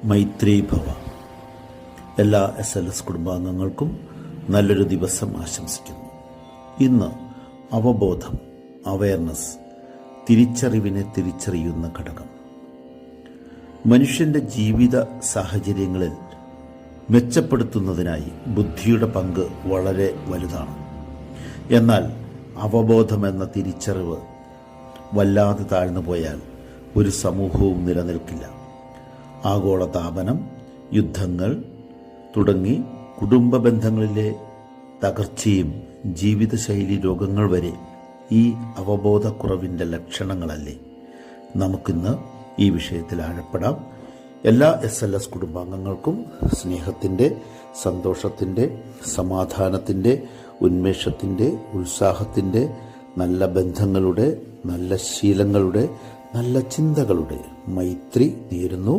മൈത്രി ഭവ. എല്ലാ SLS കുടുംബാംഗങ്ങൾക്കും നല്ലൊരു ദിവസം ആശംസിക്കുന്നു. ഇന്ന് അവബോധം, അവയർനെസ്, തിരിച്ചറിവിനെ തിരിച്ചറിയുന്ന ഘടകം. മനുഷ്യന്റെ ജീവിത സാഹചര്യങ്ങളിൽ മെച്ചപ്പെടുത്തുന്നതിനായി ബുദ്ധിയുടെ പങ്ക് വളരെ വലുതാണ്. എന്നാൽ അവബോധമെന്ന തിരിച്ചറിവ് വല്ലാതെ താഴ്ന്നു പോയാൽ ഒരു സമൂഹവും നിലനിൽക്കില്ല. ആഗോളതാപനം, യുദ്ധങ്ങൾ തുടങ്ങി കുടുംബ ബന്ധങ്ങളിലെ തകർച്ചയും ജീവിതശൈലി രോഗങ്ങൾ വരെ ഈ അവബോധക്കുറവിൻ്റെ ലക്ഷണങ്ങളല്ലേ? നമുക്കിന്ന് ഈ വിഷയത്തിൽ ആഴപ്പെടാം. എല്ലാ SLS കുടുംബാംഗങ്ങൾക്കും സ്നേഹത്തിൻ്റെ, സന്തോഷത്തിൻ്റെ, സമാധാനത്തിൻ്റെ, ഉന്മേഷത്തിൻ്റെ, ഉത്സാഹത്തിൻ്റെ, നല്ല ബന്ധങ്ങളുടെ, നല്ല ശീലങ്ങളുടെ, നല്ല ചിന്തകളുടെ മൈത്രി നേരുന്നു.